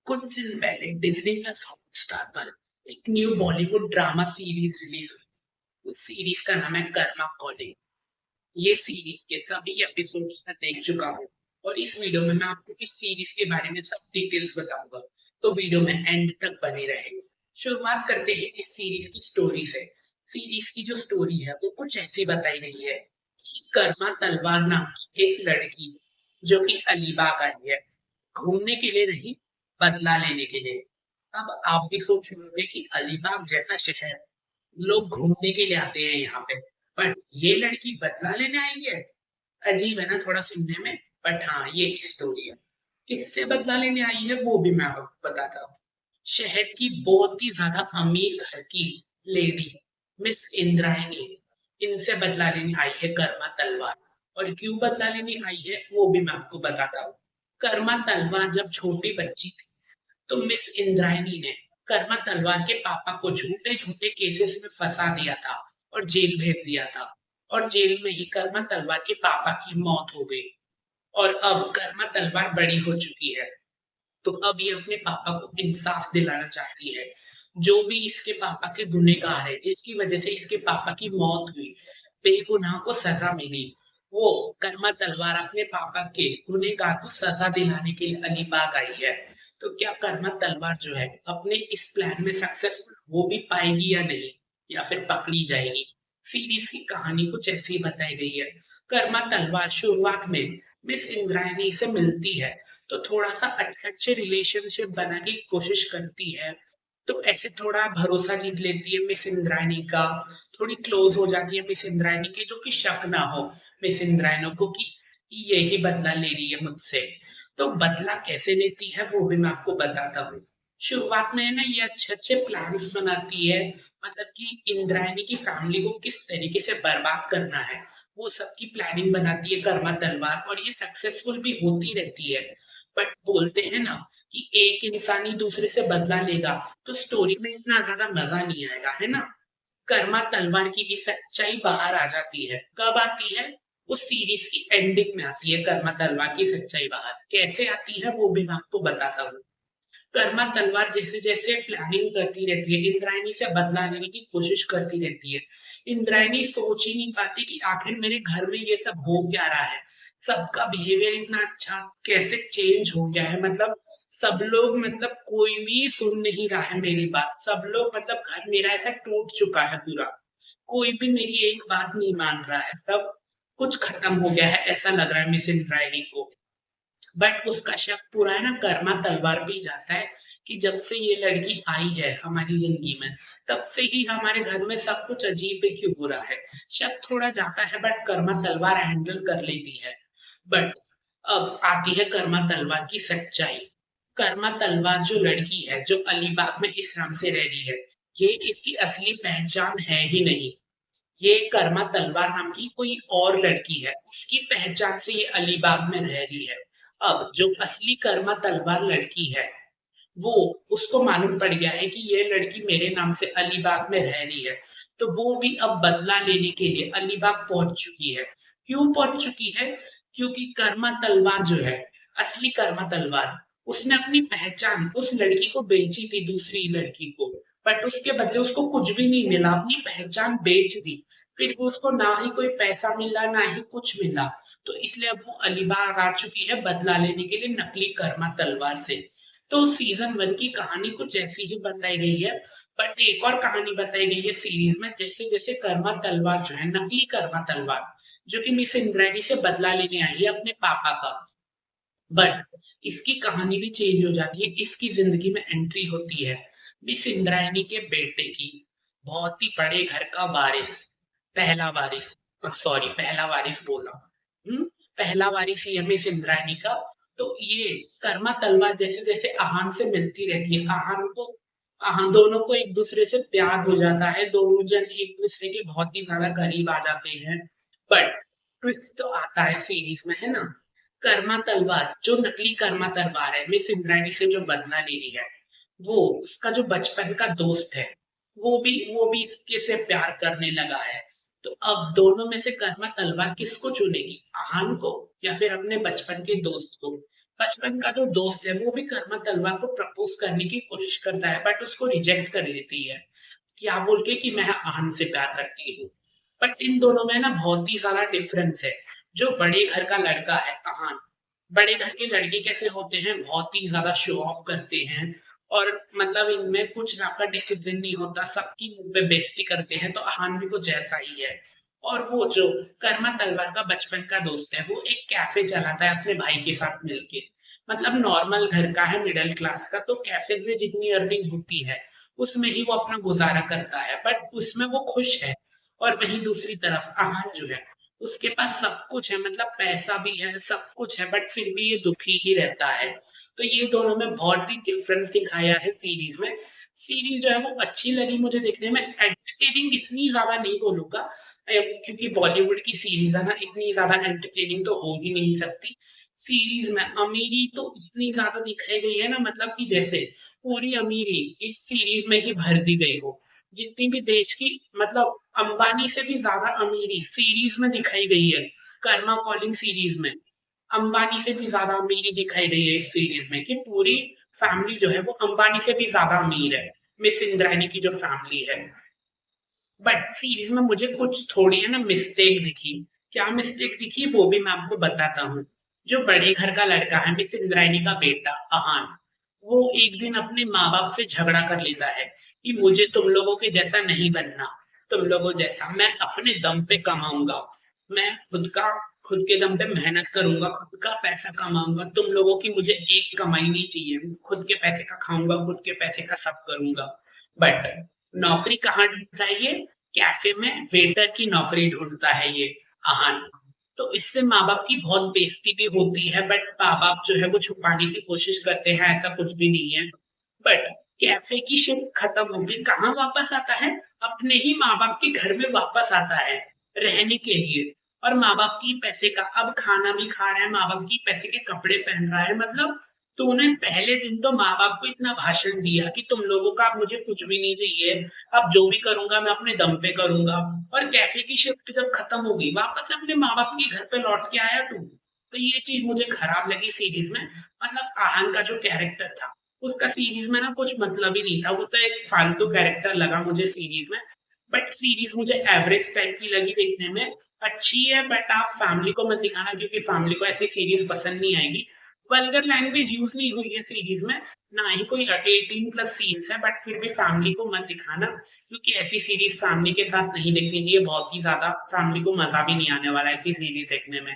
कुछ दिन पहले डिज्नी प्लस हॉटस्टार पर एक new Bollywood drama series release हुई। उस सीरीज का नाम है कर्मा कॉलिंग। ये सीरीज के सभी एपिसोड्स मैं देख चुका हूँ और इस वीडियो में मैं आपको इस सीरीज के बारे में सब डिटेल्स बताऊंगा। तो वीडियो में एंड तक बने रहे। शुरुआत करते हैं इस सीरीज की स्टोरी से। सीरीज की जो स्टोरी है वो कुछ ऐसी बताई गई है कि कर्मा तलवार नाम की एक लड़की जो कि अलीबाग आई है घूमने के लिए नहीं, बदला लेने के लिए। अब आप भी सोच रहे होंगे कि अलीबाग जैसा शहर, लोग घूमने के लिए आते हैं यहाँ पे, पर ये लड़की बदला लेने आई है। अजीब है ना थोड़ा सुनने में। बट हाँ, ये स्टोरी है। किससे बदला लेने आई है वो भी मैं आपको बताता हूँ। शहर की बहुत ही ज्यादा अमीर घर की लेडी मिस इंद्रायणी, इनसे बदला लेने आई है कर्मा तलवार। और क्यों बदला लेने आई है वो भी मैं आपको बताता हूँ। कर्मा तलवार जब छोटी बच्ची थी तो मिस इंद्रायणी ने कर्मा तलवार के पापा को झूठे झूठे केसेस में फंसा दिया था और जेल भेज दिया था। और जेल में ही कर्मा तलवार के पापा की मौत हो गई। और अब कर्मा तलवार बड़ी हो चुकी है, तो अब ये अपने पापा को इंसाफ दिलाना चाहती है। जो भी इसके पापा के गुनहगार है, जिसकी वजह से इसके पापा की मौत हुई, बेगुनाह को सजा मिली, वो कर्मा तलवार अपने पापा के गुनहगार को सजा दिलाने के लिए अलीबाग आई है। तो क्या कर्मा तलवार जो है अपने इस प्लान में सक्सेसफुल हो भी पाएगी या नहीं, या फिर पकड़ी जाएगी। सीरीज की कहानी कुछ ऐसी बताई गई है। कर्मा तलवार शुरुआत में मिस इंद्रायणी से मिलती है, तो थोड़ा-सा अच्छे रिलेशनशिप बनाने की कोशिश करती है। तो ऐसे थोड़ा भरोसा जीत लेती है मिस इंद्रायणी का, थोड़ी क्लोज हो जाती है मिस इंद्रायणी के, जो कि शक ना हो मिस इंद्रायणी को कि ये ही बदला ले रही है मुझसे। तो बदला कैसे लेती है वो भी मैं आपको बताता हूँ। शुरुआत में है ना ये अच्छे-अच्छे प्लान्स बनाती है, मतलब कि इंद्रायणी की फैमिली को किस तरीके से बर्बाद करना है, वो सबकी प्लानिंग बनाती है कर्मा तलवार, और ये सक्सेसफुल भी होती रहती है। बट बोलते हैं ना कि एक इंसान ही दूसरे से बदला लेगा तो स्टोरी में इतना ज्यादा मजा नहीं आएगा, है ना। कर्मा तलवार की भी सच्चाई बाहर आ जाती है। कब आती है? उस सीरीज की एंडिंग में आती है कर्मा तलवार की सच्चाई बाहर। कैसे आती है वो भी मैं आपको बताता हूँ। कर्मा तलवार जैसे जैसे प्लानिंग करती रहती है, इंद्रायणी से बदला लेने की कोशिश करती रहती है। इंद्रायणी सोच ही नहीं पाती कि आखिर मेरे घर में ये सब हो क्या रहा है। सबका बिहेवियर इतना अच्छा कैसे चेंज हो गया है, मतलब सब लोग, मतलब कोई भी सुन नहीं रहा है मेरी बात। सब लोग, मतलब घर मेरा ऐसा टूट चुका है पूरा। कोई भी मेरी एक बात नहीं मान रहा है। सब कुछ खत्म हो गया है ऐसा लग रहा है मिस इंद्रायणी को। बट उसका शक पूरा है ना कर्मा तलवार पे ही जाता है कि जब से ये लड़की आई है हमारी जिंदगी में, तब से ही हमारे घर में सब कुछ अजीब ही क्यों हो रहा है। शक थोड़ा जाता है बट कर्मा तलवार हैंडल कर लेती है। बट अब आती है कर्मा तलवार की सच्चाई। कर्मा तलवार जो लड़की है जो अलीबाग में इस नाम से रह रही है, ये इसकी असली पहचान है ही नहीं। ये कर्मा तलवार नाम की कोई और लड़की है, उसकी पहचान से ये अलीबाग में रह रही है। अब जो असली कर्मा तलवार लड़की है, वो, उसको मालूम पड़ गया है कि ये लड़की मेरे नाम से अलीबाग में रह रही है। तो वो भी अब बदला लेने के लिए अलीबाग पहुंच चुकी है। क्यों पहुंच चुकी है? क्योंकि कर्मा तलवार जो है, असली कर्मा तलवार, उसने अपनी पहचान उस लड़की को बेची थी, दूसरी लड़की को। बट उसके बदले उसको कुछ भी नहीं मिला, अपनी पहचान बेच दी। फिर भी उसको ना ही कोई पैसा मिला ना ही कुछ मिला। तो इसलिए अब वो अलीबाग आ चुकी है बदला लेने के लिए नकली कर्मा तलवार से। तो सीजन 1 की कहानी कुछ ऐसी ही बताई गई है। बट एक और कहानी बताई गई है सीरीज में, जैसे जैसे कर्मा तलवार जो है, नकली कर्मा तलवार, जो कि मिस इंद्रायणी से बदला लेने आई है अपने पापा का। बट इसकी कहानी भी चेंज हो जाती है, इसकी जिंदगी में एंट्री होती है मिस इंद्रायणी के बेटे की। बहुत ही बड़े घर का वारिस, पहला वारिस, सॉरी पहला वारिस बोला, पहला वारिस ही है मिस इंद्रायणी का। तो ये कर्मा तलवार जैसे जैसे आहान से मिलती रहती है, आहान दोनों को एक दूसरे से प्यार हो जाता है, दोनों जन एक दूसरे के बहुत ही ज्यादा करीब आ जाते हैं। बट ट्विस्ट तो आता है सीरीज में, है ना। कर्मा तलवार, जो नकली कर्मा तलवार है मिस इंद्रायणी से जो बदला ले रही है, वो उसका जो बचपन का दोस्त है, वो भी इसके से प्यार करने लगा है। तो अब दोनों में से कर्मा तलवार किसको चुनेगी, आहान को या फिर अपने बचपन के दोस्त को? बचपन का जो दोस्त है वो भी कर्मा तलवार को प्रपोज करने की कोशिश करता है बट उसको रिजेक्ट कर देती है, क्या बोल के कि मैं आहन से प्यार करती हूँ। बट इन दोनों में ना बहुत ही ज्यादा डिफरेंस है। जो बड़े घर का लड़का है आहान, बड़े घर के लड़के कैसे होते हैं, बहुत ही ज्यादा शो ऑफ करते हैं और मतलब इनमें कुछ ना का डिसिप्लिन नहीं होता, सबकी मुंह पे बेइज्जती करते हैं, तो आहान भी कुछ जैसा ही है। और वो जो कर्मा तलवार का बचपन का दोस्त है वो एक कैफे चलाता है अपने भाई के साथ मिलके। मतलब नॉर्मल घर का है, मिडिल क्लास का, तो कैफे से जितनी अर्निंग होती है उसमें ही वो अपना गुजारा करता है, बट उसमें वो खुश है। और वहीं दूसरी तरफ आहान जो है उसके पास सब कुछ है, मतलब पैसा भी है, सब कुछ है, बट फिर भी ये दुखी ही रहता है। तो ये दोनों में बहुत ही डिफरेंस दिखाया है सीरीज में। सीरीज जो है वो अच्छी लगी मुझे देखने में, एंटरटेनिंग इतनी ज्यादा नहीं बोलूंगा क्योंकि बॉलीवुड की सीरीज है ना, इतनी ज्यादा एंटरटेनिंग तो हो ही नहीं सकती। सीरीज में अमीरी तो इतनी ज्यादा दिखाई गई है ना, मतलब कि जैसे पूरी अमीरी इस सीरीज में ही भर दी गई हो। जितनी भी देश की, मतलब अंबानी से भी ज्यादा अमीरी सीरीज में दिखाई गई है। कर्मा कॉलिंग सीरीज में अंबानी से भी ज्यादा अमीरी दिखाई गई है इस सीरीज में, कि पूरी फैमिली जो है वो अंबानी से भी ज्यादा अमीर है, मिस इंद्रायणी की जो फैमिली है। बट सीरीज में मुझे कुछ थोड़ी है ना मिस्टेक दिखी। क्या मिस्टेक दिखी वो भी मैं आपको बताता हूँ। जो बड़े घर का लड़का है, मिस इंद्रायणी का बेटा अहान, वो एक दिन अपने माँ बाप से झगड़ा कर लेता है कि मुझे तुम लोगों के जैसा नहीं बनना, तुम लोगों जैसा मैं अपने दम पे कमाऊंगा, मैं खुद के दम पे मेहनत करूंगा, खुद का पैसा कमाऊंगा, तुम लोगों की मुझे एक कमाई नहीं चाहिए, खुद के पैसे का खाऊंगा, खुद के पैसे का सब करूंगा। बट नौकरी कहाँ ढूंढता है ये, कैफे में वेटर की नौकरी ढूंढता है ये आहान। तो इससे माँ बाप की बहुत बेइज्जती भी होती है, बट माँ बाप जो है वो छुपाने की कोशिश करते हैं, ऐसा कुछ भी नहीं है। बट कैफे की शिफ्ट खत्म होगी, कहाँ वापस आता है, अपने ही माँ बाप के घर में वापस आता है रहने के लिए। और माँ बाप की पैसे का अब खाना भी खा रहा है, माँ बाप की पैसे के कपड़े पहन रहा है। मतलब तूने पहले दिन तो माँ बाप को इतना भाषण दिया कि तुम लोगों का अब मुझे कुछ भी नहीं चाहिए, अब जो भी करूंगा मैं अपने दम पे करूंगा। और कैफे की शिफ्ट जब खत्म हो गई वापस अपने माँ बाप के घर पे लौट के आया तू। तो ये चीज मुझे खराब लगी सीरीज में। मतलब आहान का जो कैरेक्टर था उसका सीरीज में ना कुछ मतलब ही नहीं था, वो तो एक फालतू कैरेक्टर लगा मुझे सीरीज में। बट सीरीज मुझे एवरेज टाइप की लगी देखने में। अच्छी है बट आप फैमिली को मत दिखाना, क्योंकि फैमिली को ऐसी सीरीज पसंद नहीं आएगी। वल्गर लैंग्वेज यूज नहीं हुई है सीरीज में, ना ही कोई 18+ सीन्स है, बट फिर भी फैमिली को मत दिखाना, क्योंकि ऐसी सीरीज फैमिली के साथ नहीं देखनी चाहिए, बहुत ही ज्यादा फैमिली को मजा भी नहीं आने वाला ऐसी सीरीज देखने में।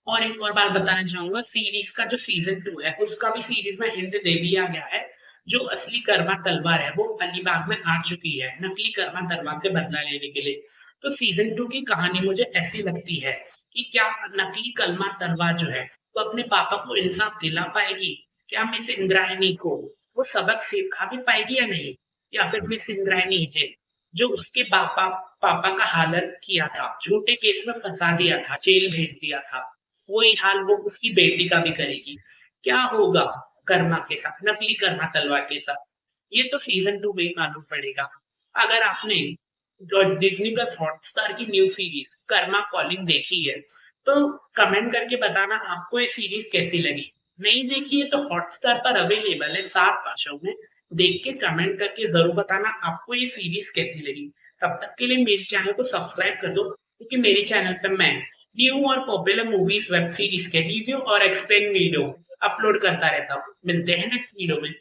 और एक और बात बताना चाहूंगा, सीरीज का जो सीजन 2 है उसका भी सीरीज में हिंट दे दिया गया है। जो असली कर्मा तलवार है वो अलीबाग में आ चुकी है नकली कर्मा तलवार से बदला लेने के लिए। तो सीजन 2 की कहानी मुझे ऐसी लगती है कि क्या नकली कलमा तलवार जो है वो अपने पापा को इंसाफ दिला पाएगी, क्या मिस इंद्रायणी को वो सबक सिखा भी पाएगी या नहीं, या फिर मिस इंद्रायणी जो उसके पापा पापा का हालत किया था, झूठे केस में फंसा दिया था, जेल भेज दिया था, वही हाल वो उसकी बेटी का भी करेगी। क्या होगा कर्मा के साथ, नकली कर्मा तलवार के साथ, ये तो सीजन 2 में ही मालूम पड़ेगा। अगर आपने डिज्नी प्लस हॉटस्टार की न्यू सीरीज कर्मा कॉलिंग देखी है तो कमेंट करके बताना आपको ये सीरीज कैसी लगी। नहीं देखी है तो हॉटस्टार पर अवेलेबल है 7 भाषाओं में, देख के कमेंट करके जरूर बताना आपको ये सीरीज कैसी लगी। तब तक के लिए मेरे चैनल को सब्सक्राइब कर दो, क्योंकि मेरे चैनल पर मैं न्यू और पॉपुलर मूवीज वेब सीरीज के रिव्यू और एक्सप्लेन वीडियो अपलोड करता रहता हूँ। मिलते हैं नेक्स्ट वीडियो में।